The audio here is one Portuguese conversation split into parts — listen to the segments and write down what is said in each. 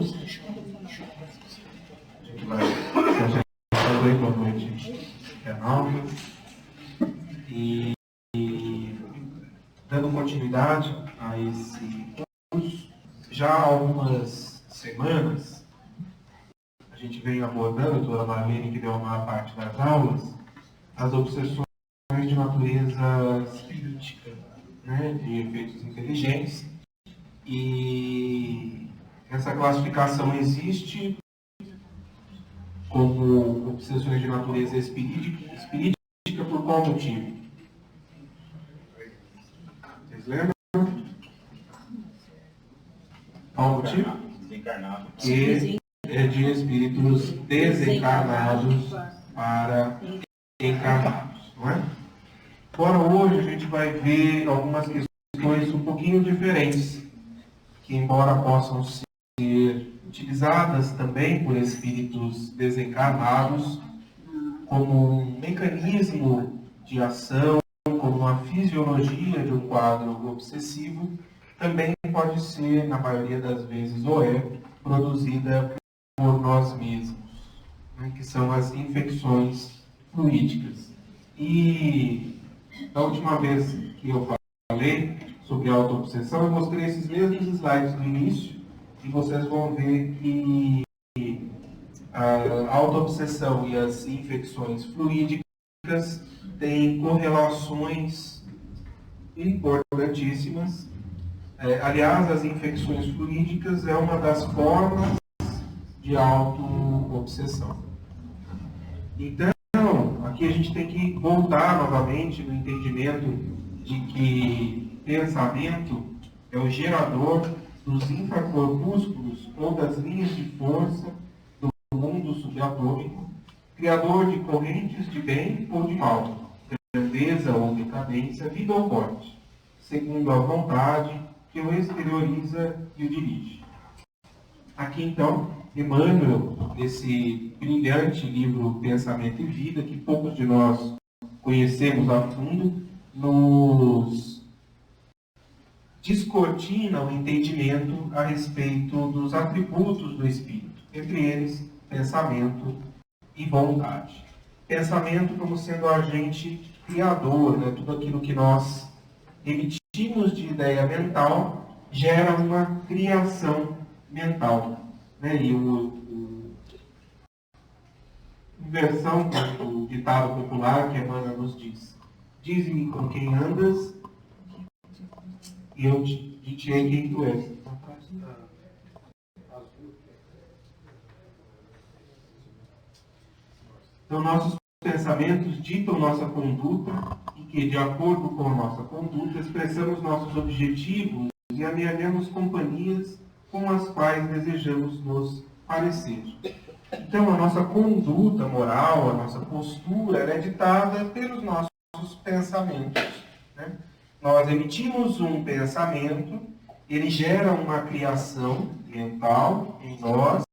todos. A gente vai fazer boa noite, Renaldo. E dando continuidade a esse curso, já há algumas semanas, a gente vem abordando, a doutora Marlene, que deu a maior parte das aulas, as obsessões de natureza espírita, né, de efeitos inteligentes. E essa classificação existe como obsessões de natureza espirítica por qual motivo? Vocês lembram? Qual motivo? Desencarnado. Que é de espíritos desencarnados para encarnados, não é? Agora, hoje, a gente vai ver algumas questões um pouquinho diferentes, que, embora possam ser utilizadas também por espíritos desencarnados como um mecanismo de ação, como uma fisiologia de um quadro obsessivo, também pode ser, na maioria das vezes, ou é produzida por nós mesmos, né, que são as infecções fluídicas. E da última vez que eu falei sobre autoobsessão, eu mostrei esses mesmos slides no início, e vocês vão ver que a autoobsessão e as infecções fluídicas têm correlações importantíssimas. Aliás, as infecções fluídicas é uma das formas de autoobsessão. Então, aqui a gente tem que voltar novamente no entendimento de que pensamento é o gerador dos infracorpúsculos ou das linhas de força do mundo subatômico, criador de correntes de bem ou de mal, grandeza ou decadência, vida ou morte, segundo a vontade que o exterioriza e o dirige. Aqui então, Emmanuel, esse brilhante livro Pensamento e Vida, que poucos de nós conhecemos a fundo, nos descortina o entendimento a respeito dos atributos do espírito, entre eles pensamento e vontade. Pensamento como sendo o agente criador, né? Tudo aquilo que nós emitimos de ideia mental gera uma criação mental, né? E em versão do ditado popular que Emmanuel nos diz: dize-me com quem andas e eu te direi quem tu és. Então, nossos pensamentos ditam nossa conduta e que, de acordo com a nossa conduta, expressamos nossos objetivos e amealhamos companhias com as quais desejamos nos parecer. Então, a nossa conduta moral, a nossa postura, ela é ditada pelos nossos pensamentos, né? Nós emitimos um pensamento, ele gera uma criação mental em nós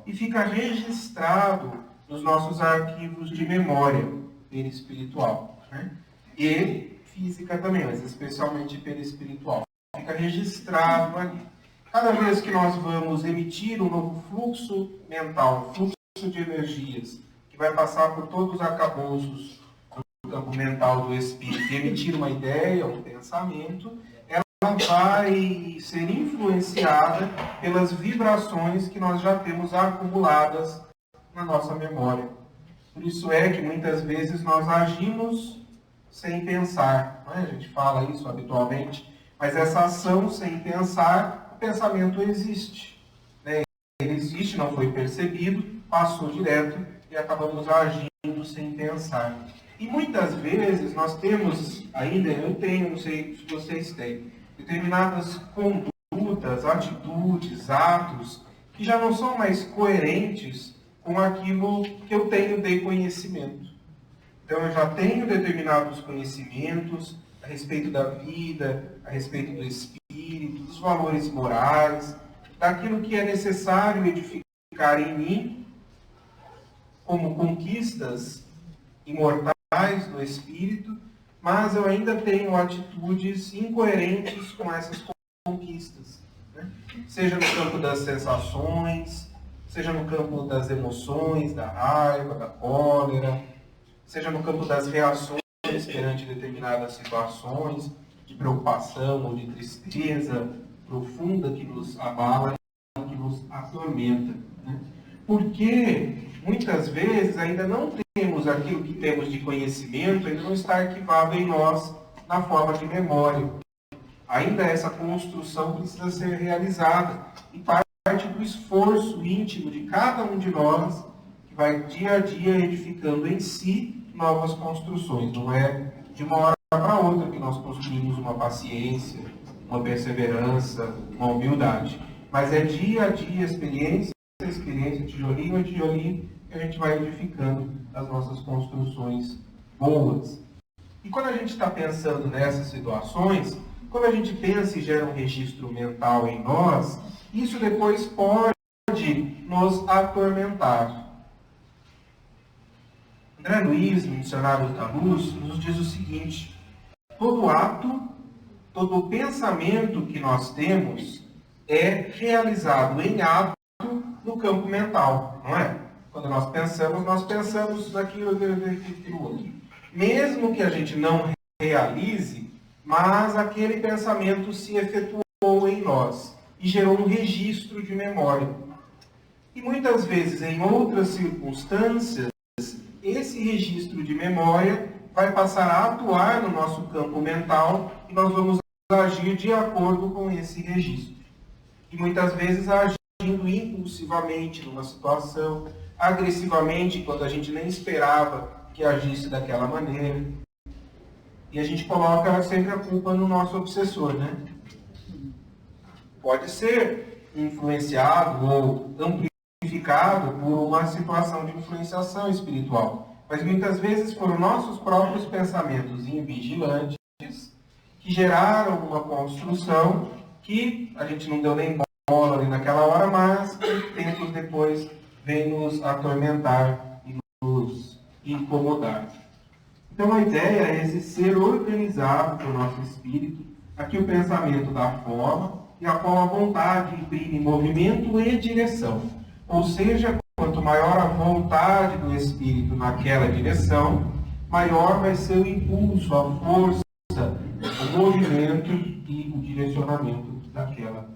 e fica registrado nos nossos arquivos de memória perispiritual, né? E física também, mas especialmente perispiritual. Fica registrado ali. Cada vez que nós vamos emitir um novo fluxo mental, fluxo de energias, que vai passar por todos os arcabouços do campo mental do espírito, e emitir uma ideia, um pensamento, ela vai ser influenciada pelas vibrações que nós já temos acumuladas na nossa memória. Por isso é que muitas vezes nós agimos sem pensar, não é? A gente fala isso habitualmente, mas essa ação sem pensar, o pensamento existe, né? Ele existe, não foi percebido, passou direto e acabamos agindo sem pensar. E muitas vezes nós temos, ainda eu tenho, não sei se vocês têm, determinadas condutas, atitudes, atos, que já não são mais coerentes com aquilo que eu tenho de conhecimento. Então eu já tenho determinados conhecimentos a respeito da vida, a respeito do espírito, dos valores morais, daquilo que é necessário edificar em mim como conquistas imortais do espírito, mas eu ainda tenho atitudes incoerentes com essas conquistas. né? Seja no campo das sensações, seja no campo das emoções, da raiva, da cólera, seja no campo das reações perante determinadas situações de preocupação ou de tristeza profunda que nos abala, que nos atormenta, né? Porque muitas vezes ainda não temos aquilo que temos de conhecimento, ainda não está arquivado em nós na forma de memória. Ainda essa construção precisa ser realizada e parte do esforço íntimo de cada um de nós que vai dia a dia edificando em si novas construções. Não é de uma hora para outra que nós construímos uma paciência, uma perseverança, uma humildade. Mas é dia a dia, experiência, tijolinho a tijolinho, que a gente vai edificando as nossas construções boas. E quando a gente está pensando nessas situações, quando a gente pensa e gera um registro mental em nós, isso depois pode nos atormentar. André Luiz, no Dicionário da Luz, nos diz o seguinte: todo ato, todo pensamento que nós temos é realizado em ato no campo mental, não é? Quando nós pensamos naquilo outro. Mesmo que a gente não realize, mas aquele pensamento se efetuou em nós e gerou um registro de memória. E muitas vezes, em outras circunstâncias, esse registro de memória vai passar a atuar no nosso campo mental e nós vamos agir de acordo com esse registro. E muitas vezes agindo impulsivamente numa situação, agressivamente quando a gente nem esperava que agisse daquela maneira. E a gente coloca sempre a culpa no nosso obsessor, né? Pode ser influenciado ou amplificado por uma situação de influenciação espiritual. Mas muitas vezes foram nossos próprios pensamentos invigilantes que geraram uma construção que a gente não deu nem bola ali naquela hora, mas que tempos depois vem nos atormentar e nos incomodar. Então a ideia é esse ser organizado pelo nosso espírito, aqui o pensamento dá forma e a qual a vontade imprime movimento e direção. Ou seja, quanto maior a vontade do espírito naquela direção, maior vai ser o impulso, a força, o movimento e o direcionamento daquela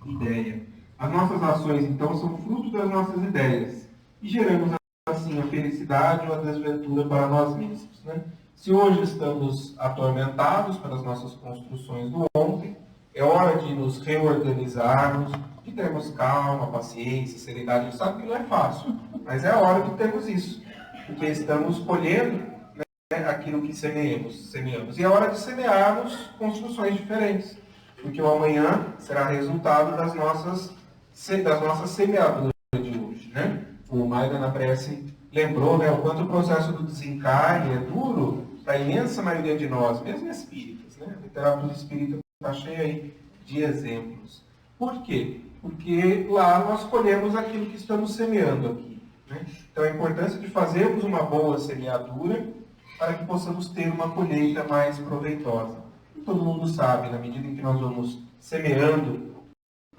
ideia. As nossas ações, então, são fruto das nossas ideias e geramos assim a felicidade ou a desventura para nós mesmos, né? Se hoje estamos atormentados pelas nossas construções do ontem, é hora de nos reorganizarmos, de termos calma, paciência, serenidade. A gente sabe que não é fácil, mas é a hora de termos isso, porque estamos colhendo, né, aquilo que semeamos. E é hora de semearmos construções diferentes, porque o amanhã será resultado das nossas semeaduras de hoje, né? O Maida na prece lembrou, né, o quanto o processo do desencarne é duro para a imensa maioria de nós, mesmo espíritas, né? A literatura espírita está cheia aí de exemplos. Por quê? Porque lá nós colhemos aquilo que estamos semeando aqui, né? Então a importância de fazermos uma boa semeadura para que possamos ter uma colheita mais proveitosa. E todo mundo sabe, na medida em que nós vamos semeando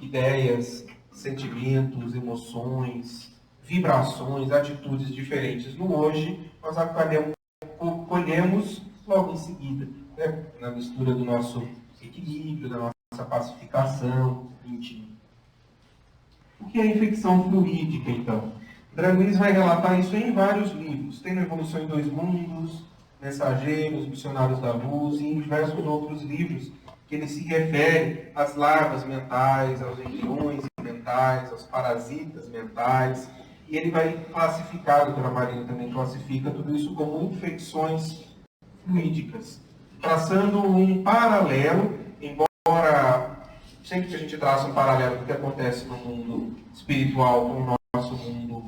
ideias, sentimentos, emoções, vibrações, atitudes diferentes no hoje, nós colhemos logo em seguida, né? Na mistura do nosso equilíbrio, da nossa pacificação íntima. O que é a infecção fluídica, então? André Luiz vai relatar isso em vários livros. Tem no Evolução em Dois Mundos, Mensageiros, Missionários da Luz e em diversos outros livros que ele se refere às larvas mentais, aos embriões mentais, aos parasitas mentais. E ele vai classificar, a doutora Marina também classifica tudo isso como infecções fluídicas, traçando um paralelo, embora sempre que a gente traça um paralelo do que acontece no mundo espiritual com o nosso mundo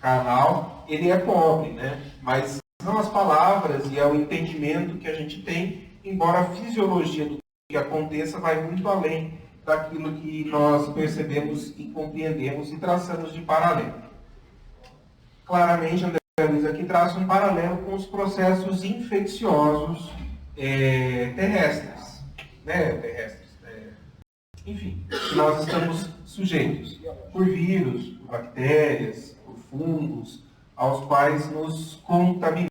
carnal, ele é pobre, né? Mas são as palavras e é o entendimento que a gente tem, embora a fisiologia do que aconteça vai muito além daquilo que nós percebemos e compreendemos e traçamos de paralelo. Claramente, André Luiz aqui traça um paralelo com os processos infecciosos terrestres, né? enfim, que nós estamos sujeitos por vírus, por bactérias, por fungos, aos quais nos contaminamos.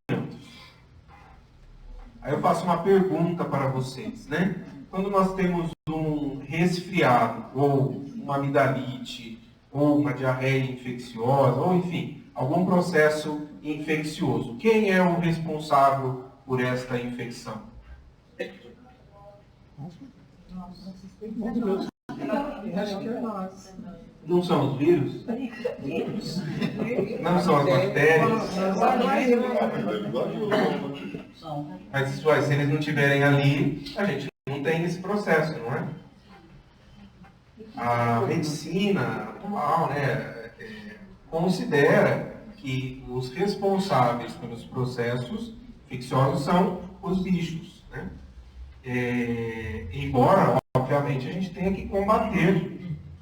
Aí eu faço uma pergunta para vocês, né? Quando nós temos um resfriado, ou uma amidalite, ou uma diarreia infecciosa, ou enfim, algum processo infeccioso, quem é o responsável por esta infecção? Não são os vírus? Não são as bactérias? Mas se eles não estiverem ali, a gente não tem esse processo, não é? A medicina atual, né, considera que os responsáveis pelos processos infecciosos são os bichos, né? Embora, obviamente, a gente tenha que combater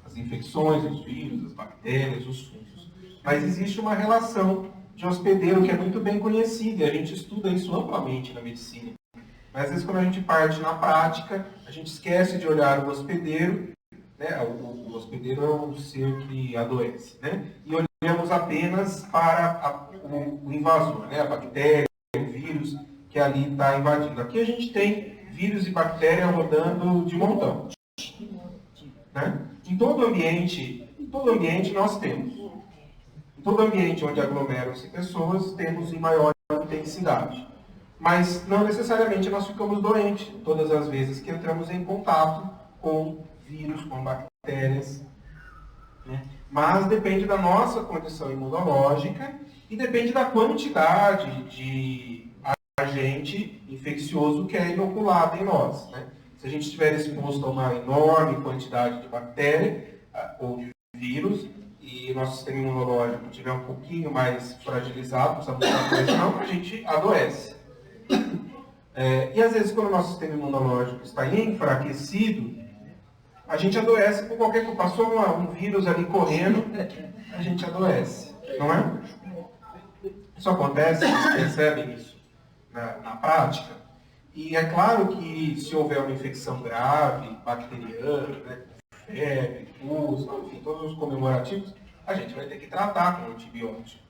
as infecções, os vírus, as bactérias, os fungos. Mas existe uma relação de hospedeiro que é muito bem conhecida, e a gente estuda isso amplamente na medicina. Mas às vezes quando a gente parte na prática, a gente esquece de olhar o hospedeiro, né? O hospedeiro é um ser que adoece, né? E olhamos apenas para o invasor, né? A bactéria, o vírus que ali está invadindo. Aqui a gente tem vírus e bactéria rodando de montão. Né? Em todo ambiente nós temos. Em todo ambiente onde aglomeram-se pessoas, temos em maior intensidade. Mas não necessariamente nós ficamos doentes todas as vezes que entramos em contato com vírus, com bactérias. Né? Mas depende da nossa condição imunológica e depende da quantidade de agente infeccioso que é inoculado em nós. Né? Se a gente estiver exposto a uma enorme quantidade de bactéria ou de vírus e nosso sistema imunológico estiver um pouquinho mais fragilizado, não precisa muita coisa não, a gente adoece. E às vezes quando o nosso sistema imunológico está enfraquecido, a gente adoece por qualquer coisa. Passou um vírus ali correndo, a gente adoece, não é? Isso acontece, vocês percebem isso na prática? E é claro que se houver uma infecção grave, bacteriana, né, febre, pus, enfim, todos os comemorativos, a gente vai ter que tratar com antibiótico.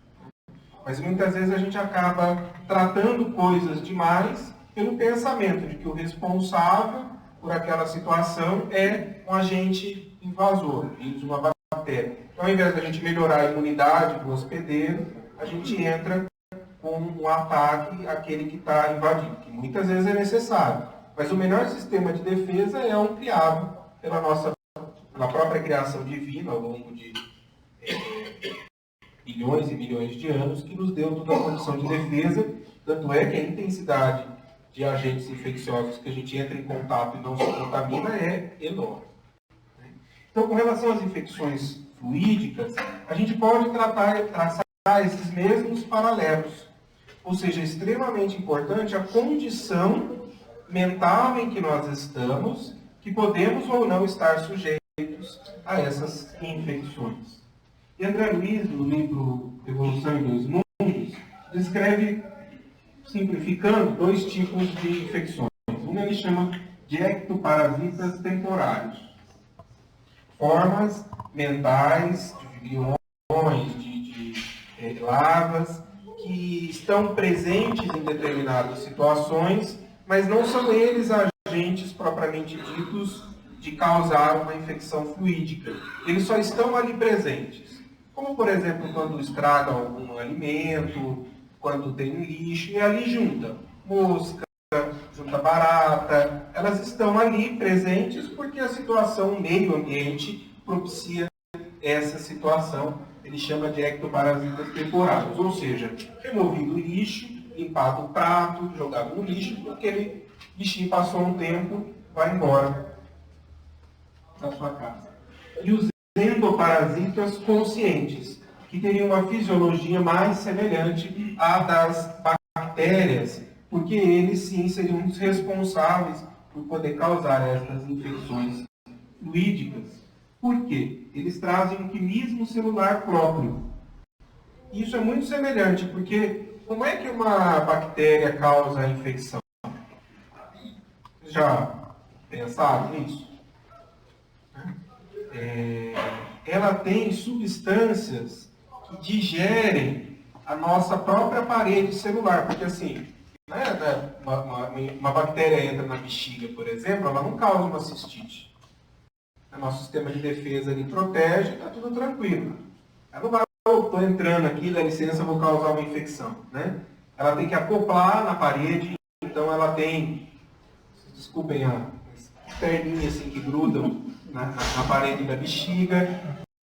Mas muitas vezes a gente acaba tratando coisas demais pelo pensamento de que o responsável por aquela situação é um agente invasor, vírus, uma bactéria. Então, ao invés da gente melhorar a imunidade do hospedeiro, a gente entra com um ataque àquele que está invadindo, que muitas vezes é necessário. Mas o melhor sistema de defesa é um criado pela própria criação divina ao longo de bilhões e bilhões de anos, que nos deu toda a condição de defesa. Tanto é que a intensidade de agentes infecciosos que a gente entra em contato e não se contamina é enorme. Então, com relação às infecções fluídicas, a gente pode traçar esses mesmos paralelos. Ou seja, é extremamente importante a condição mental em que nós estamos, que podemos ou não estar sujeitos a essas infecções. E André Luiz, no livro Evolução em Dois Mundos, descreve, simplificando, dois tipos de infecções. Um ele chama de ectoparasitas temporários. Formas mentais, de viriões, de larvas, que estão presentes em determinadas situações, mas não são eles agentes propriamente ditos de causar uma infecção fluídica. Eles só estão ali presentes. Como, por exemplo, quando estraga algum alimento, quando tem um lixo, e ali junta mosca, junta barata, elas estão ali presentes porque a situação, o meio ambiente, propicia essa situação. Ele chama de ectoparasitas temporários, ou seja, removido o lixo, limpado o prato, jogado no lixo, aquele bichinho passou um tempo, vai embora da sua casa. E os endoparasitas conscientes, que teriam uma fisiologia mais semelhante à das bactérias, porque eles sim seriam os responsáveis por poder causar essas infecções fluídicas. Por quê? Eles trazem um quimismo celular próprio. Isso é muito semelhante, porque como é que uma bactéria causa a infecção? Vocês já pensaram nisso? ela tem substâncias que digerem a nossa própria parede celular. Porque assim, uma bactéria entra na bexiga, por exemplo, ela não causa uma cistite. O nosso sistema de defesa ali protege, está tudo tranquilo. Ela não vai, estou entrando aqui, dá licença, vou causar uma infecção. Né? Ela tem que acoplar na parede, então ela tem, desculpem as perninhas assim, que grudam na parede da bexiga.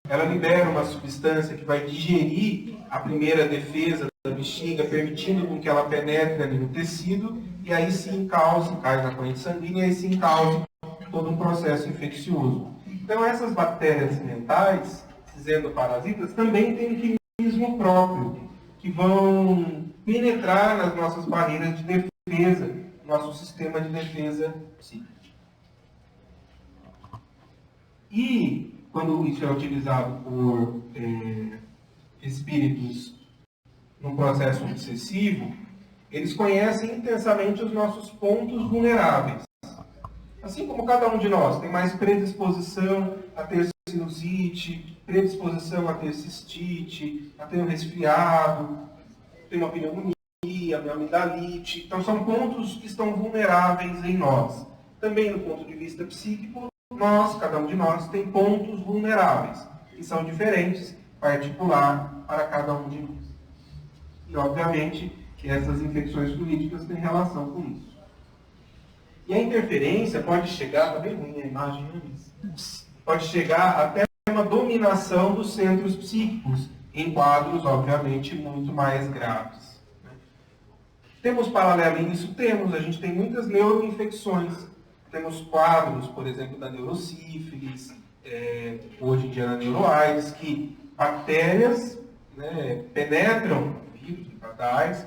Ela libera uma substância que vai digerir a primeira defesa da bexiga, permitindo com que ela penetre ali no tecido, e aí sim cai na corrente sanguínea, e aí sim causa todo um processo infeccioso. Então essas bactérias mentais, esses endoparasitas, também têm um mecanismo próprio, que vão penetrar nas nossas barreiras de defesa, nosso sistema de defesa psíquico. E quando isso é utilizado por espíritos num processo obsessivo, eles conhecem intensamente os nossos pontos vulneráveis. Assim como cada um de nós tem mais predisposição a ter sinusite, predisposição a ter cistite, a ter um resfriado, ter uma pneumonia, uma amidalite. Então são pontos que estão vulneráveis em nós. Também do ponto de vista psíquico, cada um de nós tem pontos vulneráveis, que são diferentes, particular para cada um de nós. E obviamente que essas infecções fluídicas têm relação com isso. E a interferência pode chegar, está bem ruim a imagem, pode chegar até uma dominação dos centros psíquicos, em quadros, obviamente, muito mais graves. Temos paralelo a isso? Temos. A gente tem muitas neuroinfecções. Temos quadros, por exemplo, da neurosífilis, hoje em dia na neuroaides, que bactérias penetram, vírus, hepatites,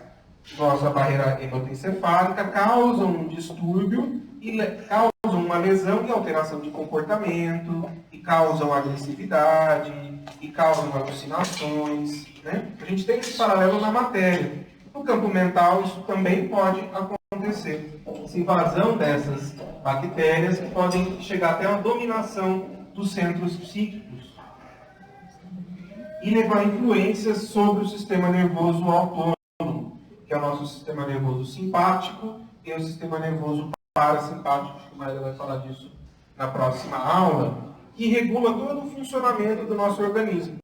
nossa barreira hematoencefálica, causam um distúrbio e causam uma lesão e alteração de comportamento, e causam agressividade, e causam alucinações. Né? A gente tem esse paralelo na matéria. No campo mental, isso também pode acontecer. Essa invasão dessas bactérias que podem chegar até a dominação dos centros psíquicos e levar influências sobre o sistema nervoso autônomo, que é o nosso sistema nervoso simpático e o sistema nervoso parasimpático, que o Maria vai falar disso na próxima aula, que regula todo o funcionamento do nosso organismo.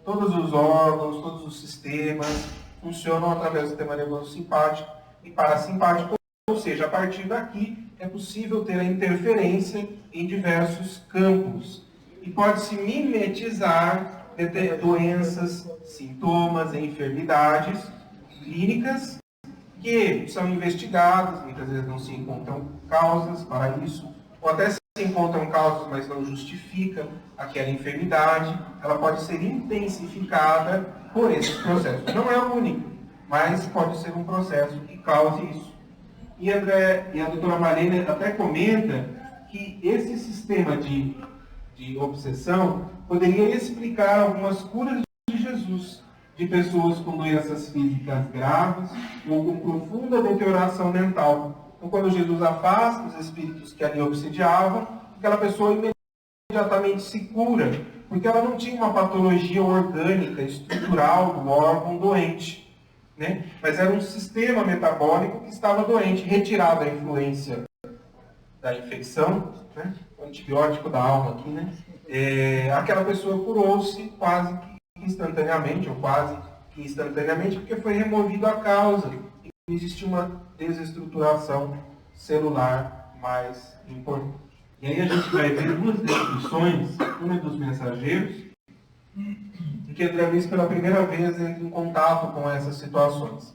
Todos os órgãos, todos os sistemas funcionam através do sistema nervoso simpático e parasimpático, ou seja, a partir daqui é possível ter a interferência em diversos campos e pode-se mimetizar doenças, sintomas e enfermidades clínicas que são investigadas, muitas vezes não se encontram causas para isso, ou até se encontram causas, mas não justifica aquela enfermidade, ela pode ser intensificada por esses processos. Não é o único, mas pode ser um processo que cause isso. E a doutora Marlene até comenta que esse sistema de obsessão poderia explicar algumas curas de Jesus, de pessoas com doenças físicas graves ou com profunda deterioração mental. Então, quando Jesus afasta os espíritos que ali obsediavam, aquela pessoa imediatamente se cura, porque ela não tinha uma patologia orgânica, estrutural do órgão doente. Né? Mas era um sistema metabólico que estava doente, retirado a influência da infecção, né? O antibiótico da alma aqui, né? Aquela pessoa curou-se quase que instantaneamente, ou quase que instantaneamente, porque foi removido a causa. E existe uma desestruturação celular mais importante. E aí a gente vai ver duas descrições, uma dos mensageiros, em que André Luiz pela primeira vez entra em contato com essas situações.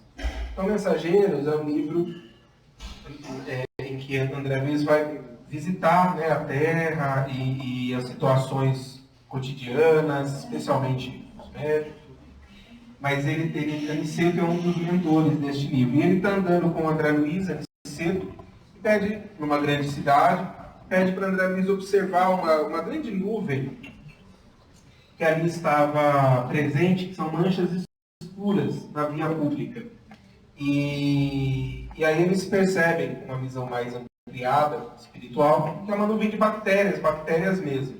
Então, Mensageiros é um livro em que André Luiz vai visitar, né, a Terra e as situações cotidianas, especialmente os médicos. Mas Aniceto é um dos mentores deste livro. E ele está andando com André Luiz, Aniceto, e pede, numa grande cidade, pede para André Luiz observar uma grande nuvem que ali estava presente, que são manchas escuras na via pública. E aí eles percebem, com uma visão mais ampliada, espiritual, que é uma nuvem de bactérias mesmo.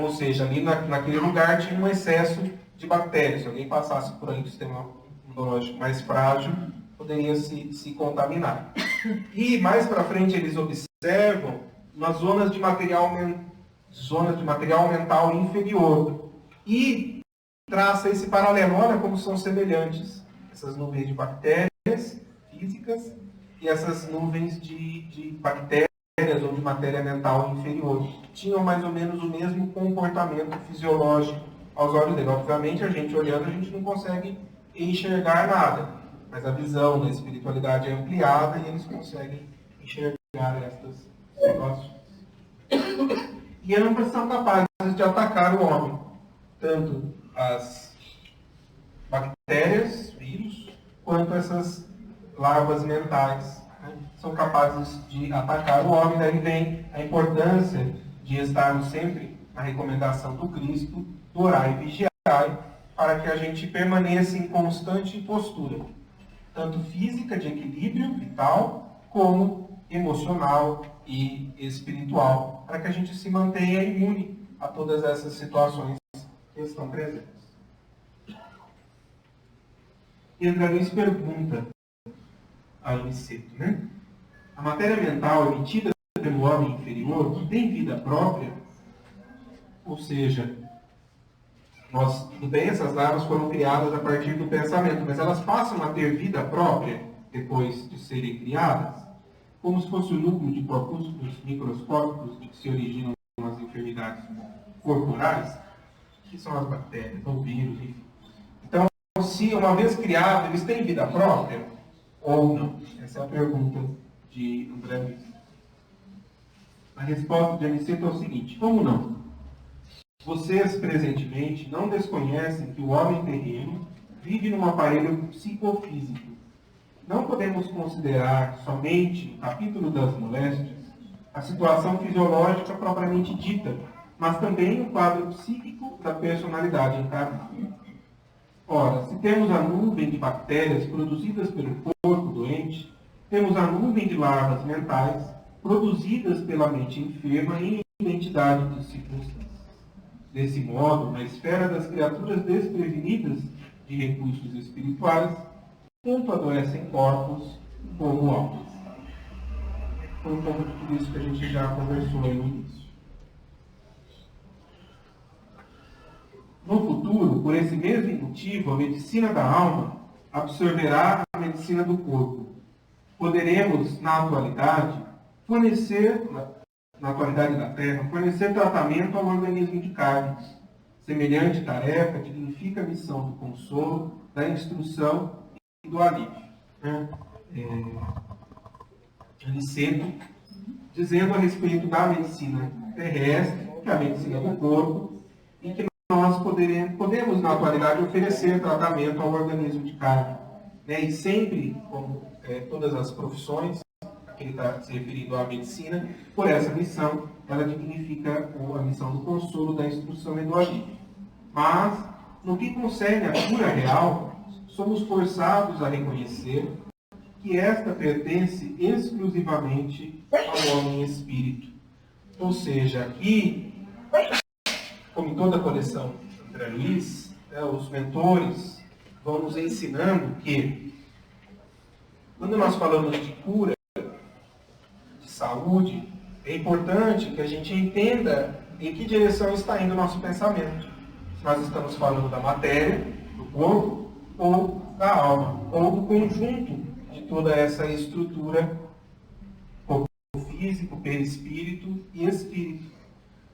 ou seja, ali naquele lugar tinha um excesso de bactérias. Se alguém passasse por aí do sistema imunológico mais frágil, poderia se contaminar. E mais para frente eles observam nas zonas de material mental inferior. E traça esse paralelo. Olha como são semelhantes essas nuvens de bactérias físicas e essas nuvens de bactérias ou de matéria mental inferior. Tinham mais ou menos o mesmo comportamento fisiológico aos olhos dele. Obviamente, a gente olhando, a gente não consegue enxergar nada, mas a visão da espiritualidade é ampliada e eles conseguem enxergar estas situações. E ambas são capazes de atacar o homem, tanto as bactérias, vírus, quanto essas larvas mentais, né? São capazes de atacar o homem. Daí vem a importância de estarmos sempre na recomendação do Cristo, do orai e vigiai, para que a gente permaneça em constante postura, tanto física, de equilíbrio vital, como emocional e espiritual, para que a gente se mantenha imune a todas essas situações que estão presentes. E André Luiz pergunta a Aniceto, né? A matéria mental emitida pelo homem inferior tem vida própria? Ou seja, tudo bem, essas larvas foram criadas a partir do pensamento, mas elas passam a ter vida própria depois de serem criadas? Como se fosse o núcleo de corpúsculos microscópicos de que se originam as enfermidades corporais, que são as bactérias, ou vírus, enfim. Então, se uma vez criados, eles têm vida própria ou não? Essa é a pergunta de André Luiz. A resposta de Aniceto é o seguinte: como não? Vocês, presentemente, não desconhecem que o homem terreno vive num aparelho psicofísico. Não podemos considerar somente o capítulo das moléstias a situação fisiológica propriamente dita, mas também o quadro psíquico da personalidade encarnada. Ora, se temos a nuvem de bactérias produzidas pelo corpo doente, temos a nuvem de larvas mentais produzidas pela mente enferma em identidade de circunstâncias. Desse modo, na esfera das criaturas desprevenidas de recursos espirituais, tanto adoecem corpos como almas. Foi um pouco de tudo isso que a gente já conversou aí no início. No futuro, por esse mesmo motivo, a medicina da alma absorverá a medicina do corpo. Poderemos, na atualidade da Terra, fornecer tratamento ao organismo de carne. Semelhante tarefa dignifica a missão do consolo, da instrução e do alívio. Aniceto, dizendo a respeito da medicina terrestre, que é a medicina do corpo, e que nós podemos, na atualidade, oferecer tratamento ao organismo de carne. E sempre, como todas as profissões, ele está se referindo à medicina, por essa missão, ela dignifica a missão do consolo, da instrução e do alívio. Mas, no que concerne à cura real, somos forçados a reconhecer que esta pertence exclusivamente ao homem espírito. Ou seja, aqui, como em toda a coleção André Luiz, os mentores vão nos ensinando que, quando nós falamos de cura, de saúde, é importante que a gente entenda em que direção está indo o nosso pensamento. Se nós estamos falando da matéria, do corpo, ou da alma, ou do conjunto de toda essa estrutura corpo físico, perispírito e espírito.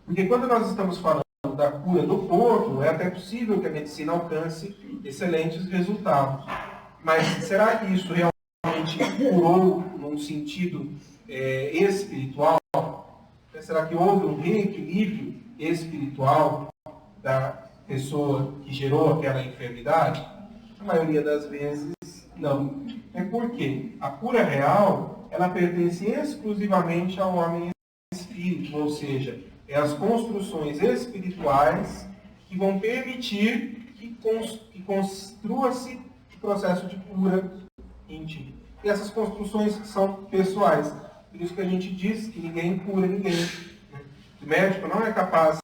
Porque quando nós estamos falando da cura do corpo, é até possível que a medicina alcance excelentes resultados. Mas será que isso realmente curou num sentido espiritual? Será que houve um reequilíbrio espiritual da pessoa que gerou aquela enfermidade? A maioria das vezes, não. É porque a cura real, ela pertence exclusivamente ao homem espírito, ou seja, é as construções espirituais que vão permitir que construa-se o processo de cura íntimo. E essas construções são pessoais. Por isso que a gente diz que ninguém cura ninguém. O médico não é capaz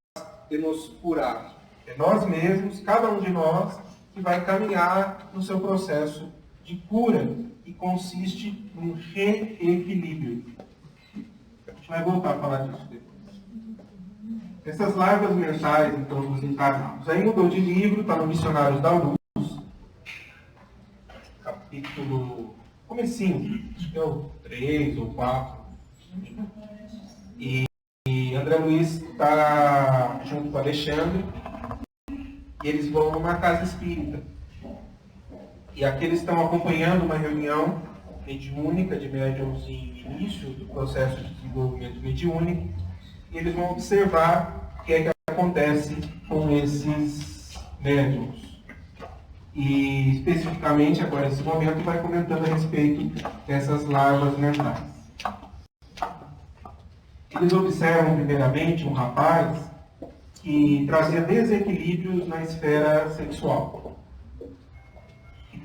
de nos curar. É nós mesmos, cada um de nós, que vai caminhar no seu processo de cura, que consiste num reequilíbrio. A gente vai voltar a falar disso depois. Essas larvas mentais, então, dos encarnados. Aí mudou de livro, está no Missionários da Luz, capítulo comecinho, acho que é o 3 ou 4. E André Luiz está junto com o Alexandre, e eles vão numa casa espírita. E aqui eles estão acompanhando uma reunião mediúnica de médiums em início do processo de desenvolvimento mediúnico, e eles vão observar o que é que acontece com esses médiums. E especificamente agora nesse momento vai comentando a respeito dessas larvas mentais. Eles observam primeiramente um rapaz que trazia desequilíbrios na esfera sexual.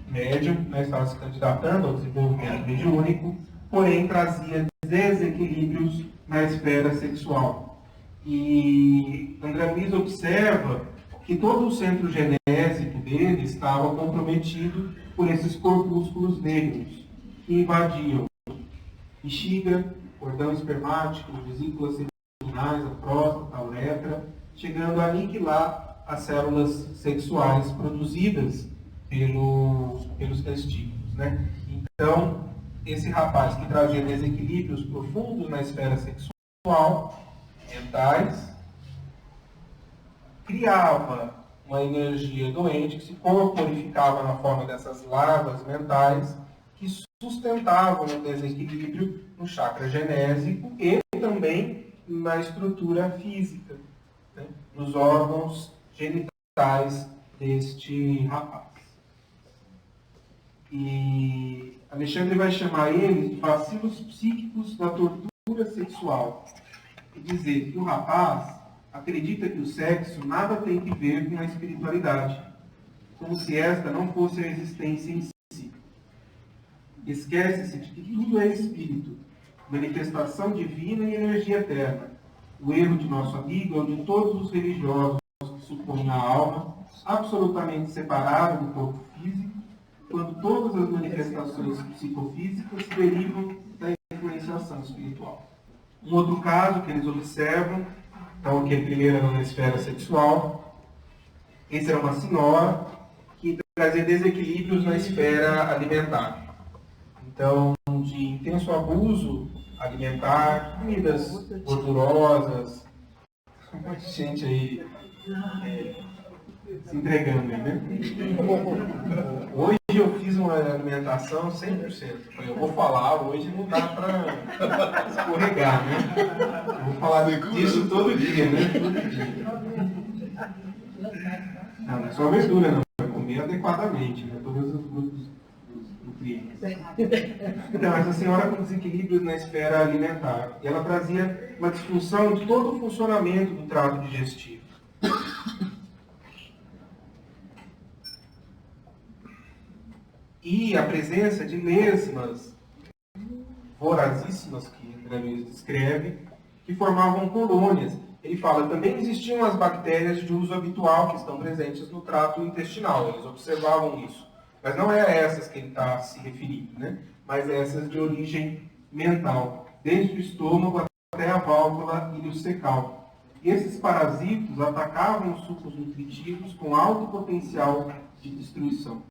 Médium, né, estava se candidatando ao desenvolvimento mediúnico, porém trazia desequilíbrios na esfera sexual. E André Luiz observa que todo o centro genésico dele estava comprometido por esses corpúsculos negros que invadiam bexiga, cordão espermático, vesículas seminais, a próstata, a uretra, chegando a aniquilar as células sexuais produzidas pelos testículos, né? Então, esse rapaz que trazia desequilíbrios profundos na esfera sexual, mentais, criava uma energia doente que se corporificava na forma dessas larvas mentais que sustentavam o desequilíbrio no chakra genésico e também na estrutura física, né, nos órgãos genitais deste rapaz. E Alexandre vai chamar eles de vacilos psíquicos da tortura sexual e dizer que o rapaz acredita que o sexo nada tem que ver com a espiritualidade, como se esta não fosse a existência em si. Esquece-se de que tudo é espírito, manifestação divina e energia eterna. O erro de nosso amigo é o de todos os religiosos que supõem a alma absolutamente separada do corpo físico, quando todas as manifestações psicofísicas derivam da influenciação espiritual. Um outro caso que eles observam, então aquele primeiro era na esfera sexual, esse era uma senhora que trazia desequilíbrios na esfera alimentar. Então, de intenso abuso alimentar, comidas gordurosas, muita gente aí se entregando, né? Hoje eu fiz uma alimentação 100%. Eu vou falar, hoje não dá para escorregar, né? Eu vou falar disso todo dia, né? Todo dia. Não é só verdura, não. Vai comer adequadamente, né? Todos os grupos nutrientes. Então, essa senhora com desequilíbrios na esfera alimentar. E ela trazia uma disfunção de todo o funcionamento do trato digestivo. E a presença de lesmas vorazíssimas, que André Luiz descreve, que formavam colônias. Ele fala, também existiam as bactérias de uso habitual que estão presentes no trato intestinal. Eles observavam isso. Mas não é a essas que ele está se referindo, né? Mas essas de origem mental, desde o estômago até a válvula ileocecal. E esses parasitos atacavam os sucos nutritivos com alto potencial de destruição.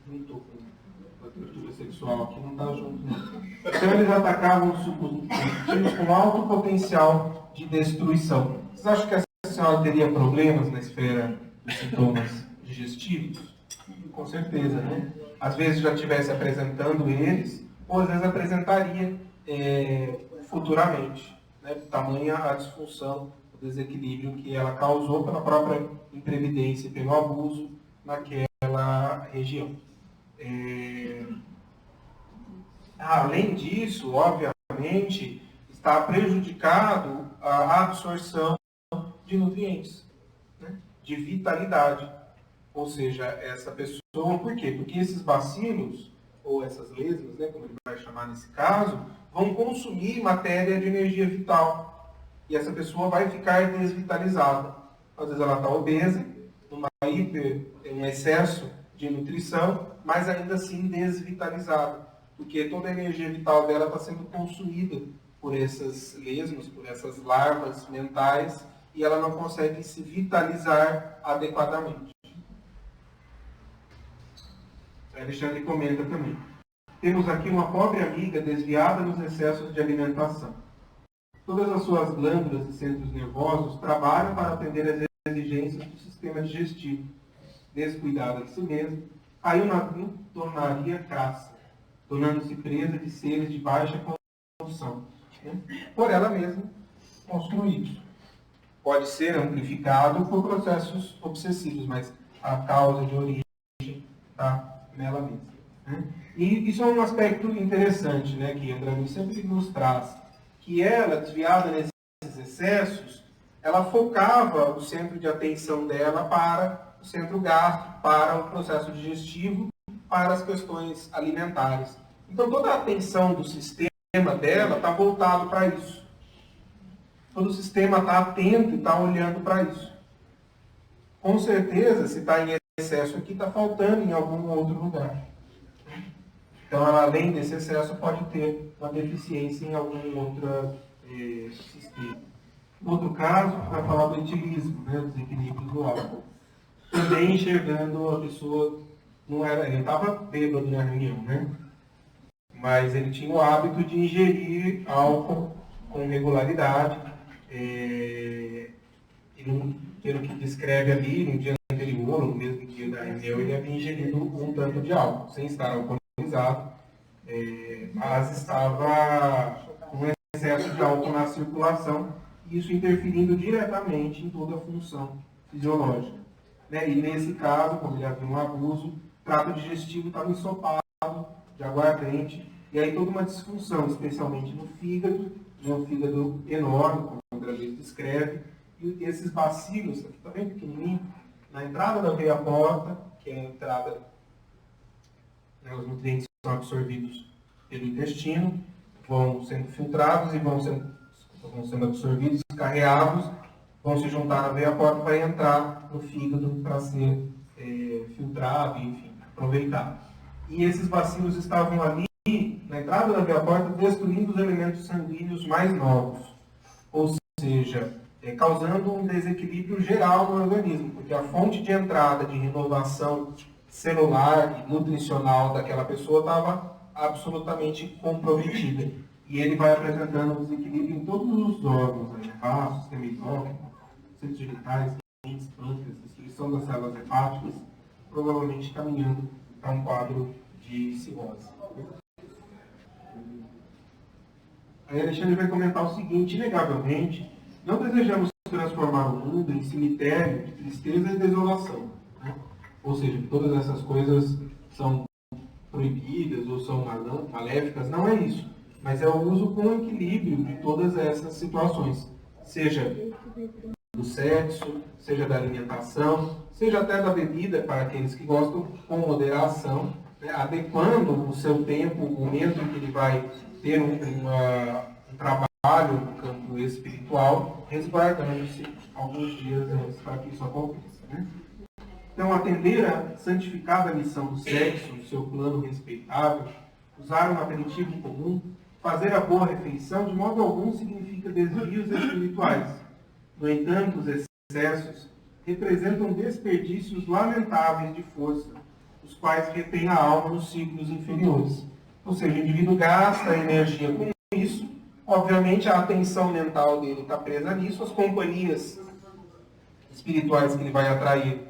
Juntou com a estrutura sexual aqui, não está junto não. Então eles atacavam os sucos nutritivos com alto potencial de destruição. Vocês acham que essa senhora teria problemas na esfera dos sintomas digestivos? Com certeza, né? Às vezes já estivesse apresentando eles, ou às vezes apresentaria futuramente, né? Tamanha a disfunção, o desequilíbrio que ela causou pela própria imprevidência, pelo abuso naquela região. Além disso, obviamente, está prejudicado a absorção de nutrientes, né? De vitalidade. Ou seja, essa pessoa, por quê? Porque esses bacilos, ou essas lesmas, né, como ele vai chamar nesse caso, vão consumir matéria de energia vital. E essa pessoa vai ficar desvitalizada. Às vezes ela está obesa, um excesso de nutrição, mas ainda assim desvitalizada, porque toda a energia vital dela está sendo consumida por essas lesmas, por essas larvas mentais, e ela não consegue se vitalizar adequadamente. O Alexandre comenta também. Temos aqui uma pobre amiga desviada nos excessos de alimentação. Todas as suas glândulas e centros nervosos trabalham para atender às exigências do sistema digestivo. Descuidada de si mesma, caiu na glutonaria crassa, tornando-se presa de seres de baixa condição, né? Por ela mesma construídos. Pode ser amplificado por processos obsessivos, mas a causa de origem está nela mesma, né? E isso é um aspecto interessante, né, que André Luiz sempre nos traz, que ela, desviada nesses excessos, ela focava o centro de atenção dela para o centro gástrico, para o processo digestivo, para as questões alimentares. Então, toda a atenção do sistema dela está voltado para isso. Todo o sistema está atento e está olhando para isso. Com certeza, se está em excesso aqui, está faltando em algum outro lugar. Então, ela, além desse excesso, pode ter uma deficiência em algum outro sistema. Outro caso, vai falar do etilismo, né, dos equilíbrios do álcool. Também enxergando a pessoa, não era, ele estava bêbado na reunião, né? Mas ele tinha o hábito de ingerir álcool com regularidade. Pelo que descreve ali, no dia anterior, ou no mesmo dia da reunião, ele havia ingerido um tanto de álcool, sem estar alcoolizado, mas estava com excesso de álcool na circulação, e isso interferindo diretamente em toda a função fisiológica, né? E nesse caso, como ele havia um abuso, o trato digestivo estava ensopado de aguardente, e aí toda uma disfunção, especialmente no fígado, né? Um fígado enorme, como o André Luiz descreve, e esses bacilos, aqui está bem pequenininho, na entrada da veia porta, que é a entrada, né, os nutrientes são absorvidos pelo intestino, vão sendo filtrados e vão sendo absorvidos, carreados, vão se juntar na veia porta para entrar no fígado para ser filtrado, enfim, aproveitado. E esses bacilos estavam ali, na entrada da veia porta, destruindo os elementos sanguíneos mais novos. Ou seja, causando um desequilíbrio geral no organismo, porque a fonte de entrada de renovação celular e nutricional daquela pessoa estava absolutamente comprometida. E ele vai apresentando um desequilíbrio em todos os órgãos, vaso, sistema endócrino, centros genitais, rins, pâncreas, destruição das células hepáticas, provavelmente caminhando para um quadro de cirrose. Aí Alexandre vai comentar o seguinte: inegavelmente, não desejamos transformar o mundo em cemitério de tristeza e desolação, né? Ou seja, que todas essas coisas são proibidas ou são maléficas, não é isso. Mas é o uso com equilíbrio de todas essas situações, seja do sexo, seja da alimentação, seja até da bebida, para aqueles que gostam, com moderação, né? Adequando o seu tempo, o momento em que ele vai ter um trabalho no campo espiritual, resguardando-se alguns dias antes para que isso aconteça, né? Então, atender a santificada missão do sexo, no seu plano respeitável, usar um aperitivo comum, fazer a boa refeição, de modo algum significa desvios espirituais. No entanto, os excessos representam desperdícios lamentáveis de força, os quais retêm a alma nos ciclos inferiores. Ou seja, o indivíduo gasta energia com isso, obviamente a atenção mental dele está presa nisso, as companhias espirituais que ele vai atrair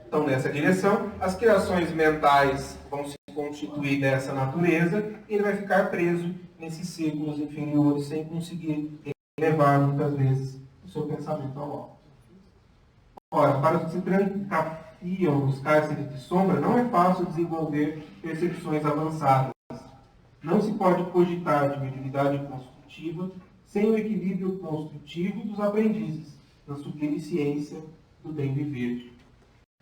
estão nessa direção, as criações mentais vão se constituir dessa natureza, e ele vai ficar preso nesses círculos inferiores, sem conseguir elevar muitas vezes o seu pensamento ao alto. Ora, para os que se trancafiam nos cárceres de sombra, não é fácil desenvolver percepções avançadas. Não se pode cogitar de mediunidade construtiva sem o equilíbrio construtivo dos aprendizes, na sublime ciência do bem viver.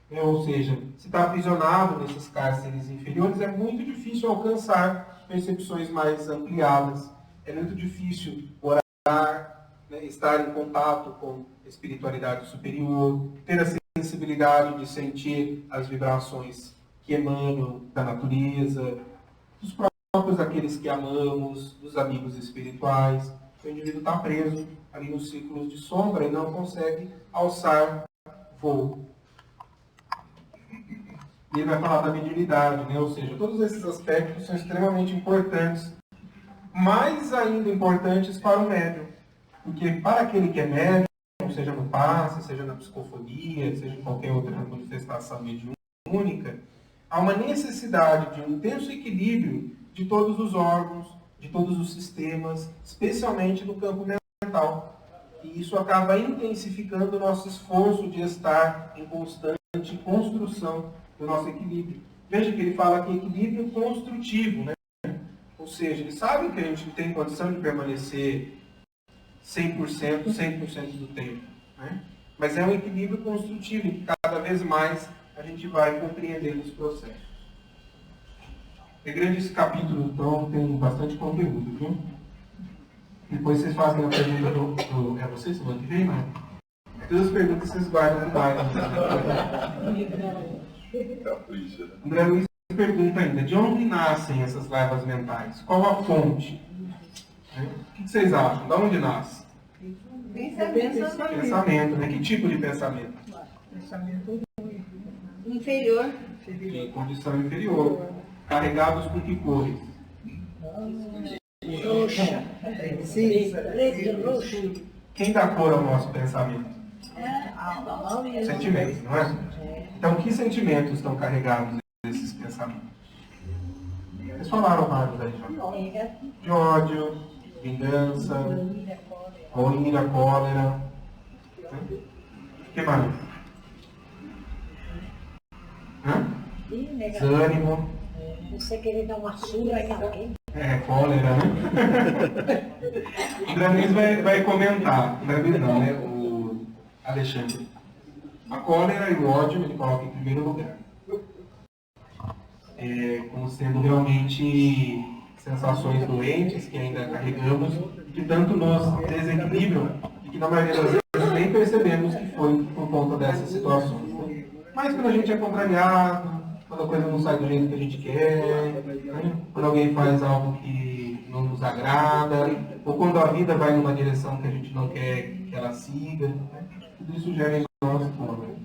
Ou seja, se está aprisionado nesses cárceres inferiores, é muito difícil alcançar percepções mais ampliadas. É muito difícil orar, né, estar em contato com espiritualidade superior, ter a sensibilidade de sentir as vibrações que emanam da natureza, dos próprios aqueles que amamos, dos amigos espirituais. O indivíduo está preso ali nos círculos de sombra e não consegue alçar voo. E ele vai falar da mediunidade, né? Ou seja, todos esses aspectos são extremamente importantes, mais ainda importantes para o médium. Porque para aquele que é médium, seja no passe, seja na psicofonia, seja em qualquer outra manifestação mediúnica, há uma necessidade de um intenso equilíbrio de todos os órgãos, de todos os sistemas, especialmente no campo mental. E isso acaba intensificando o nosso esforço de estar em constante construção do nosso equilíbrio. Veja que ele fala aqui equilíbrio construtivo, né? Ou seja, ele sabe que a gente não tem condição de permanecer 100% do tempo, né? Mas é um equilíbrio construtivo, e cada vez mais a gente vai compreendendo os processos. É grande esse capítulo, então tem bastante conteúdo, viu? Depois vocês fazem a pergunta do... É vocês semana que vem, né? Todas as perguntas vocês guardam no bairro. André Luiz pergunta ainda, de onde nascem essas levas mentais? Qual a fonte? O que vocês acham? De onde nasce? Pensamento, né? Que tipo de pensamento? Pensamento inferior. De condição inferior. Carregados com que cores? Roxa. Roxo. Quem dá cor ao nosso pensamento? Sentimentos, não é? Então, que sentimentos estão carregados nesses pensamentos? Vocês falaram vários aí já. De ódio, vingança, ira, cólera. O que mais? Desânimo. Você querer dar uma surra em alguém? Cólera, né? O André Luiz vai comentar. André Luiz não, né? O Alexandre. A cólera e o ódio ele coloca em primeiro lugar. Como sendo realmente sensações doentes que ainda carregamos, que tanto nos desequilibram e que na maioria das vezes nem percebemos que foi por conta dessas situações. Né? Mas quando a gente é contrariado, quando a coisa não sai do jeito que a gente quer, né? Quando alguém faz algo que não nos agrada, ou quando a vida vai numa direção que a gente não quer que ela siga, né? Tudo isso gera em nós cólera.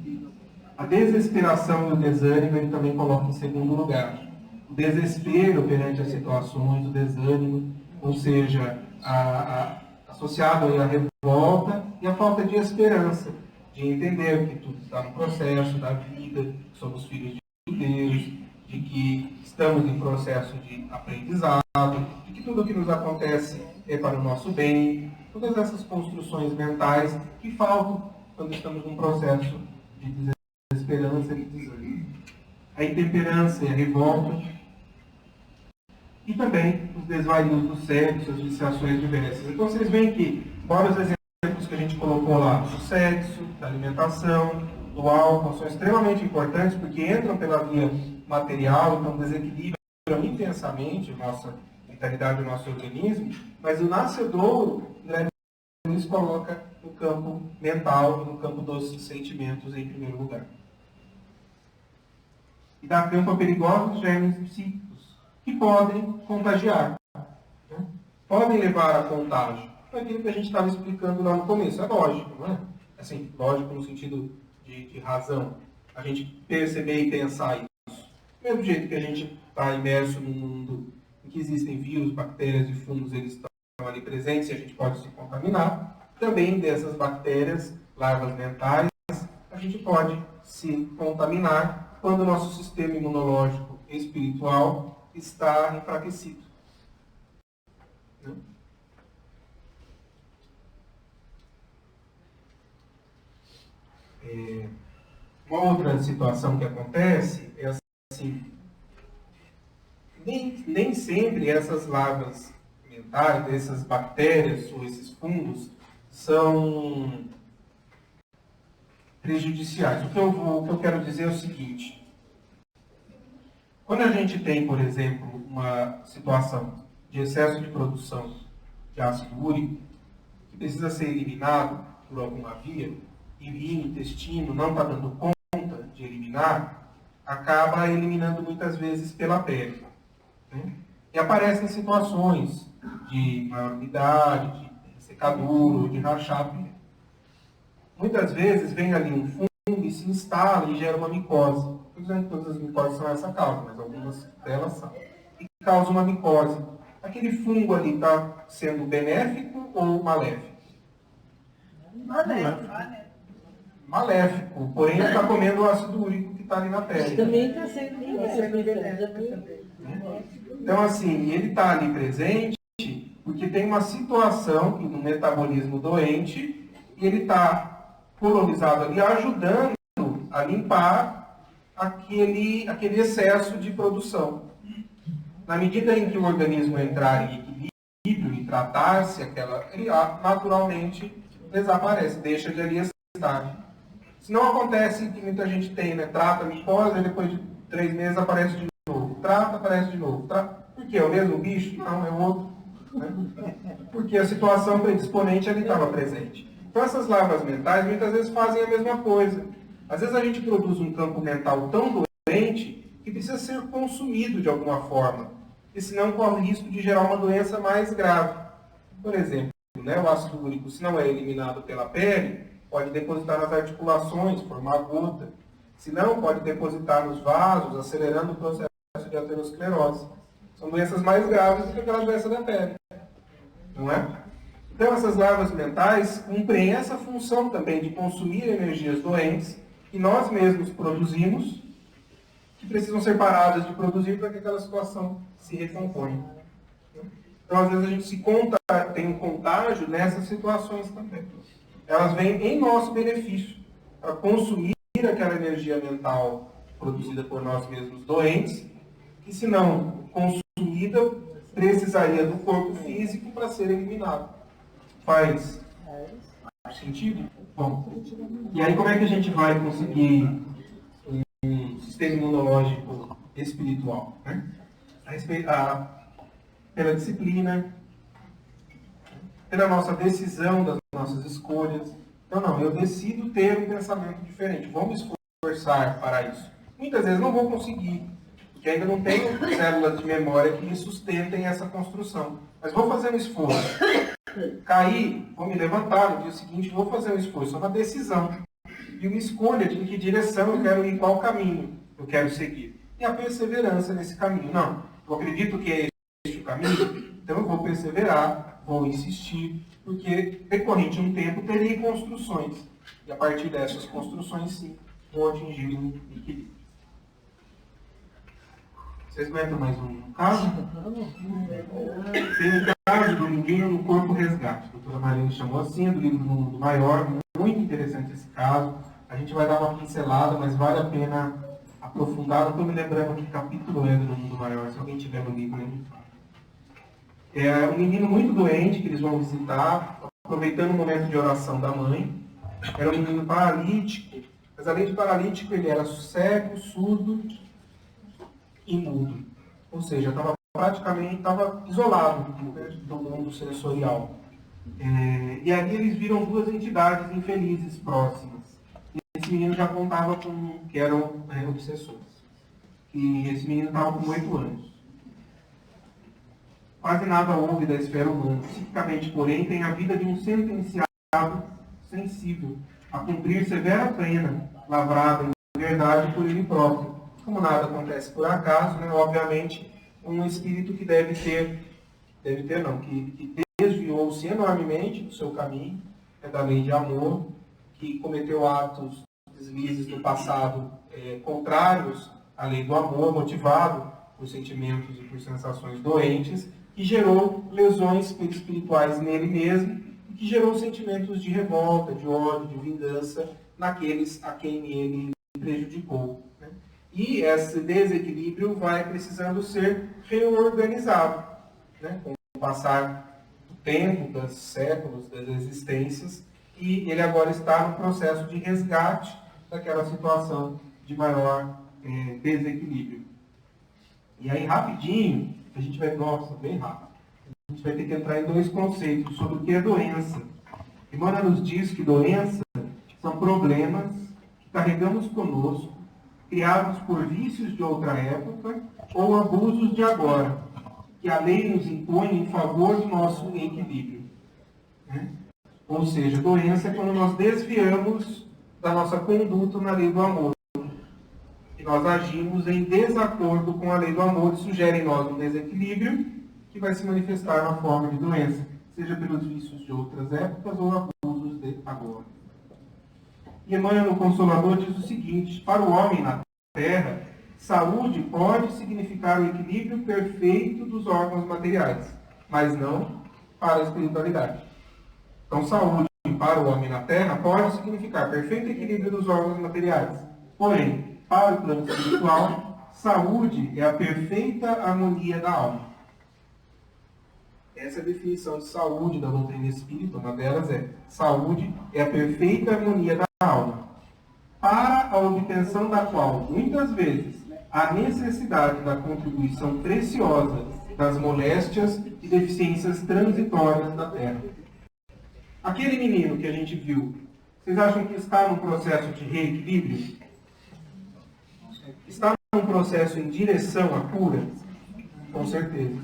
A desesperação e o desânimo ele também coloca em segundo lugar. O desespero perante as situações, o desânimo, ou seja, associado à revolta e a falta de esperança, de entender que tudo está no processo da vida, que somos filhos de Deus, de que estamos em processo de aprendizado, de que tudo o que nos acontece é para o nosso bem, todas essas construções mentais que faltam quando estamos num processo de desesperança e desânimo. A intemperança e a revolta, e também os desvarios do sexo, as viciações diversas. Então vocês veem que, embora os exemplos que a gente colocou lá, do sexo, da alimentação, do álcool, são extremamente importantes porque entram pela via material, então desequilibram intensamente a nossa vitalidade, o nosso organismo, mas o nascedouro, eles coloca no campo mental, no campo dos sentimentos em primeiro lugar. E dá campo a perigosos germes psíquicos, que podem contagiar, né? Podem levar a contágio. É aquilo que a gente estava explicando lá no começo, é lógico, não é? Assim, lógico no sentido de razão, a gente perceber e pensar isso. Do mesmo jeito que a gente está imerso num mundo em que existem vírus, bactérias e fungos, eles estão ali presentes e a gente pode se contaminar, também dessas bactérias, larvas mentais, a gente pode se contaminar quando o nosso sistema imunológico espiritual está enfraquecido. Né? Uma outra situação que acontece é assim, nem sempre essas larvas mentais, essas bactérias ou esses fungos são prejudiciais. O que eu quero dizer é o seguinte: quando a gente tem, por exemplo, uma situação de excesso de produção de ácido úrico, que precisa ser eliminado por alguma via, e rim, intestino não está dando conta de eliminar, acaba eliminando muitas vezes pela pele. Né? E aparecem situações de maior umidade, de secadura, de rachado. Muitas vezes vem ali um fungo e se instala e gera uma micose. Não estou dizendo que todas as micoses são essa causa, mas algumas delas são. E causa uma micose. Aquele fungo ali está sendo benéfico ou maléfico? Maléfico. Maléfico, porém ele está comendo o ácido úrico que está ali na pele. Também está sendo benéfico. Então, assim, ele está ali presente porque tem uma situação no metabolismo doente e ele está polarizado ali, ajudando a limpar aquele excesso de produção. Na medida em que o organismo entrar em equilíbrio e tratar-se, ele naturalmente desaparece, deixa de ali estar. Se não acontece que muita gente tem, né? Trata a micose e depois de 3 meses aparece de novo. Trata, aparece de novo. Por quê? É o mesmo bicho? Não, é outro. Né? Porque a situação predisponente ali estava presente. Então essas larvas mentais muitas vezes fazem a mesma coisa. Às vezes a gente produz um campo mental tão doente que precisa ser consumido de alguma forma. E senão corre o risco de gerar uma doença mais grave. Por exemplo, né, o ácido úrico, se não é eliminado pela pele, pode depositar nas articulações, formar gota. Se não, pode depositar nos vasos, acelerando o processo de aterosclerose. São doenças mais graves do que aquela doença da pele. Não é? Então, essas larvas mentais cumprem essa função também de consumir energias doentes que nós mesmos produzimos, que precisam ser paradas de produzir para que aquela situação se recomponha. Então, às vezes, a gente tem um contágio nessas situações também. Elas vêm em nosso benefício, para consumir aquela energia mental produzida por nós mesmos doentes, que se não consumida, precisaria do corpo físico para ser eliminado. Faz sentido? Bom, e aí como é que a gente vai conseguir um sistema imunológico espiritual? Né? Pela disciplina, pela nossa decisão das nossas escolhas. Então, não, eu decido ter um pensamento diferente. Vou me esforçar para isso. Muitas vezes não vou conseguir, porque ainda não tenho células de memória que me sustentem essa construção. Mas vou fazer um esforço. Cair, vou me levantar no dia seguinte, vou fazer um esforço. É uma decisão. E uma escolha de em que direção eu quero ir, qual caminho eu quero seguir. E a perseverança nesse caminho. Não, eu acredito que é este o caminho, então eu vou perseverar, vou insistir, porque decorrente de um tempo terei construções. E a partir dessas construções, sim, vou atingir um equilíbrio. Vocês aguentam mais um caso? Tem um caso do Ninguém no Corpo Resgate. A doutora Marina chamou assim, é do livro do Mundo Maior. Muito interessante esse caso. A gente vai dar uma pincelada, mas vale a pena aprofundar. Não estou me lembrando que capítulo é do Mundo Maior. Se alguém tiver no livro, me fala. É um menino muito doente que eles vão visitar, aproveitando o momento de oração da mãe. Era um menino paralítico, mas além de paralítico, ele era cego, surdo e mudo. Ou seja, estava praticamente isolado do mundo sensorial. E ali eles viram 2 entidades infelizes próximas. E esse menino já contava com que eram obsessores. E esse menino estava com 8 anos. Quase nada houve da esfera humana. Psiquicamente, porém, tem a vida de um sentenciado sensível a cumprir severa pena, lavrada em verdade por ele próprio. Como nada acontece por acaso, né? Obviamente, um espírito que que desviou-se enormemente do seu caminho, da lei de amor, que cometeu atos deslizes no passado contrários à lei do amor, motivado por sentimentos e por sensações doentes, que gerou lesões espirituais nele mesmo e que gerou sentimentos de revolta, de ódio, de vingança naqueles a quem ele prejudicou. Né? E esse desequilíbrio vai precisando ser reorganizado, né? Com o passar do tempo, dos séculos, das existências, e ele agora está no processo de resgate daquela situação de maior desequilíbrio. E aí, rapidinho, a gente vai, bem rápido, a gente vai ter que entrar em 2 conceitos sobre o que é doença Emmanuel nos diz que doenças são problemas que carregamos conosco, criados por vícios de outra época ou abusos de agora, que a lei nos impõe em favor do nosso equilíbrio. Né? Ou seja, doença é quando nós desviamos da nossa conduta na lei do amor. E nós agimos em desacordo com a lei do amor, isso gera em nós um desequilíbrio que vai se manifestar na forma de doença, seja pelos vícios de outras épocas ou abusos de agora. E Emmanuel, no Consolador, diz o seguinte: para o homem na Terra, saúde pode significar o equilíbrio perfeito dos órgãos materiais, mas não para a espiritualidade. Então, saúde para o homem na Terra pode significar perfeito equilíbrio dos órgãos materiais. Porém, para o plano espiritual, saúde é a perfeita harmonia da alma. Essa é a definição de saúde da doutrina espírita. Uma delas é: saúde é a perfeita harmonia da alma, para a obtenção da qual, muitas vezes, há necessidade da contribuição preciosa das moléstias e deficiências transitórias da Terra. Aquele menino que a gente viu, vocês acham que está num processo de reequilíbrio? Está num processo em direção à cura? Com certeza.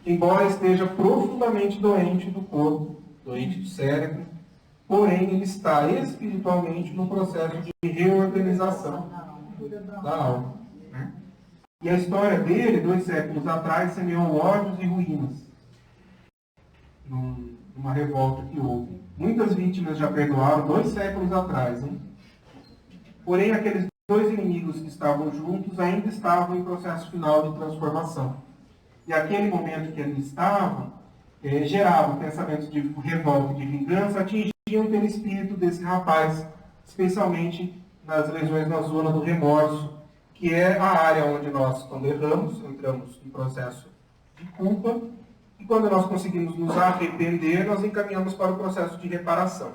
Embora esteja profundamente doente do corpo, doente do cérebro, porém ele está espiritualmente num processo de reorganização da alma. Né? E a história dele, 2 séculos atrás, semeou ódios e ruínas numa revolta que houve. Muitas vítimas já perdoaram 2 séculos atrás. Hein? Porém, aqueles 2 inimigos que estavam juntos ainda estavam em processo final de transformação. E aquele momento que eles estavam gerava pensamentos de revolta e de vingança, atingiam pelo espírito desse rapaz, especialmente nas lesões na zona do remorso, que é a área onde nós, quando erramos, entramos em processo de culpa, e quando nós conseguimos nos arrepender, nós encaminhamos para o processo de reparação.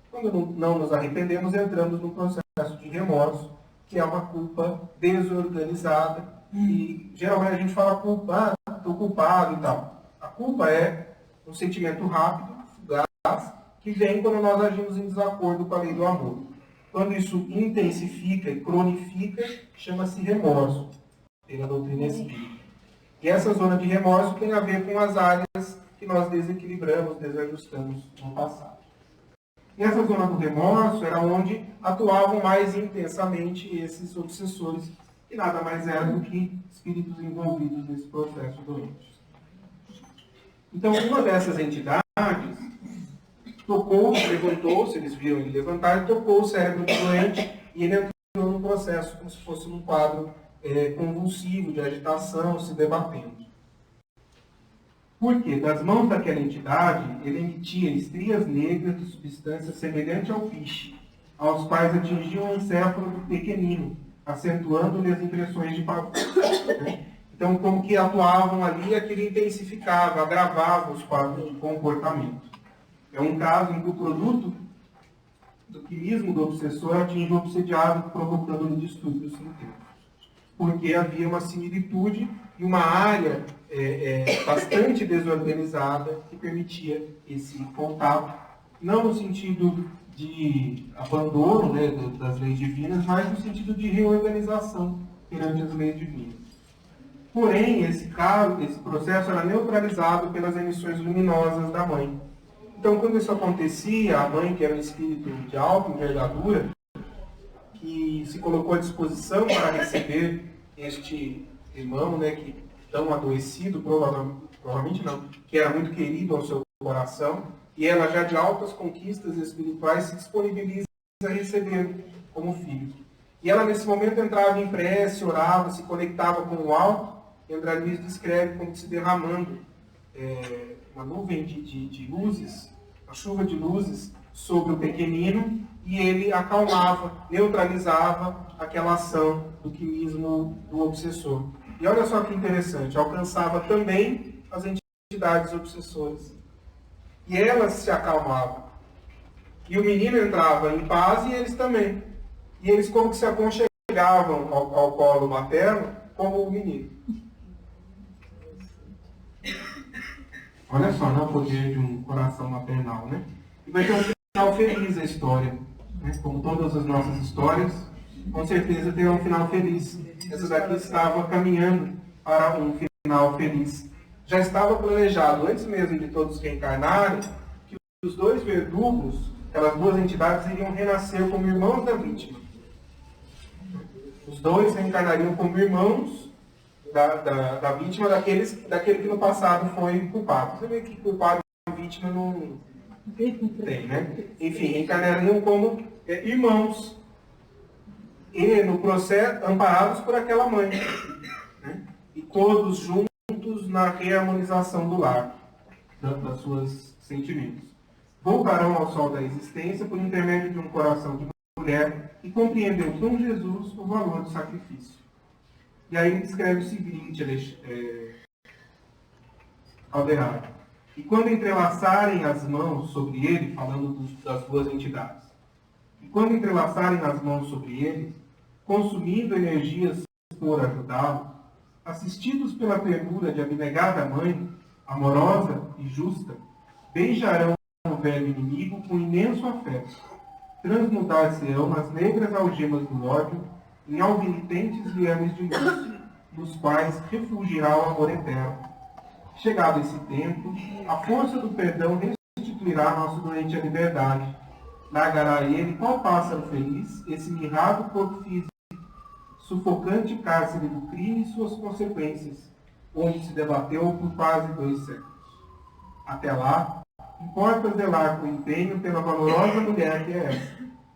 Quando não nos arrependemos, entramos no processo de remorso, que é uma culpa desorganizada, e geralmente a gente fala culpa, estou culpado e tal. A culpa é um sentimento rápido, fugaz, que vem quando nós agimos em desacordo com a lei do amor. Quando isso intensifica e cronifica, chama-se remorso, pela doutrina espírita. E essa zona de remorso tem a ver com as áreas que nós desequilibramos, desajustamos no passado. E essa zona do remorso era onde atuavam mais intensamente esses obsessores, que nada mais eram do que espíritos envolvidos nesse processo doente. Então, uma dessas entidades levantou-se, eles viram ele levantar, e tocou o cérebro do doente, e ele entrou num processo como se fosse num quadro convulsivo, de agitação, se debatendo. Porque, das mãos daquela entidade, ele emitia estrias negras de substância semelhante ao piche, aos quais atingiam o encéfalo do pequenino, acentuando-lhe as impressões de pavor. Então, como que atuavam ali, aquilo intensificava, agravava os quadros de comportamento. É um caso em que o produto do quilismo do obsessor atinge o obsediado, provocando-lhe distúrbios sintéticos. Porque havia uma similitude e uma área bastante desorganizada que permitia esse contato, não no sentido de abandono, né, das leis divinas, mas no sentido de reorganização perante as leis divinas. Porém, esse processo era neutralizado pelas emissões luminosas da mãe. Então, quando isso acontecia, a mãe, que era um espírito de alta envergadura, que se colocou à disposição para receber este irmão, né, que tão adoecido, provavelmente não, que era muito querido ao seu coração, e ela já de altas conquistas espirituais se disponibiliza a receber como filho. E ela nesse momento entrava em prece, orava, se conectava com o alto, e André Luiz descreve como se derramando uma nuvem de luzes, uma chuva de luzes sobre o pequenino, e ele acalmava, neutralizava aquela ação do quilismo do obsessor. E olha só que interessante, alcançava também as entidades obsessoras. E elas se acalmavam. E o menino entrava em paz e eles também. E eles como que se aconchegavam ao colo materno como o menino. Olha só, né, o poder de um coração maternal, né? E vai ter um final feliz a história. Né? Como todas as nossas histórias, com certeza terá um final feliz. Essa daqui estava caminhando para um final feliz. Já estava planejado, antes mesmo de todos reencarnarem, que os dois verdugos, aquelas duas entidades, iriam renascer como irmãos da vítima. Os dois reencarnariam como irmãos da vítima, daquele que no passado foi culpado. Você vê que culpado e vítima não tem, né? Enfim, reencarnariam como irmãos. E no processo, amparados por aquela mãe. Né? E todos juntos na reharmonização do lar, das suas sentimentos. Voltarão ao sol da existência por intermédio de um coração de mulher e compreendeu com Jesus o valor do sacrifício. E aí ele escreve o seguinte, Alderrado. E quando entrelaçarem as mãos sobre ele, falando das duas entidades, e quando entrelaçarem as mãos sobre ele, consumindo energias por ajudá-lo, assistidos pela ternura de abnegada mãe, amorosa e justa, beijarão o velho inimigo com imenso afeto, transmudar-se-ão nas negras algemas do ódio em alvinitentes liames de luz, nos quais refugiará o amor eterno. Chegado esse tempo, a força do perdão restituirá nosso doente à liberdade. Largará ele, qual pássaro feliz, esse mirrado corpo físico, sufocante cárcere do crime e suas consequências, onde se debateu por quase 2 séculos. Até lá, importa zelar com empenho pela valorosa mulher que é essa,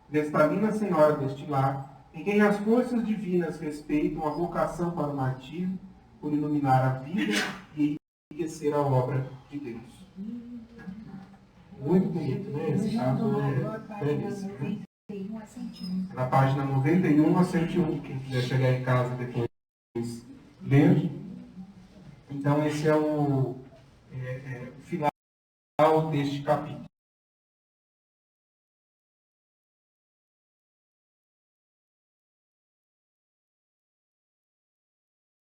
vestalina senhora deste lar, em quem as forças divinas respeitam a vocação para o martírio, por iluminar a vida e enriquecer a obra de Deus. Muito bonito, né? Esse caso é belíssimo, né? Na página 91 a 101, quem quiser chegar em casa depois ler. Então, esse é o final deste capítulo.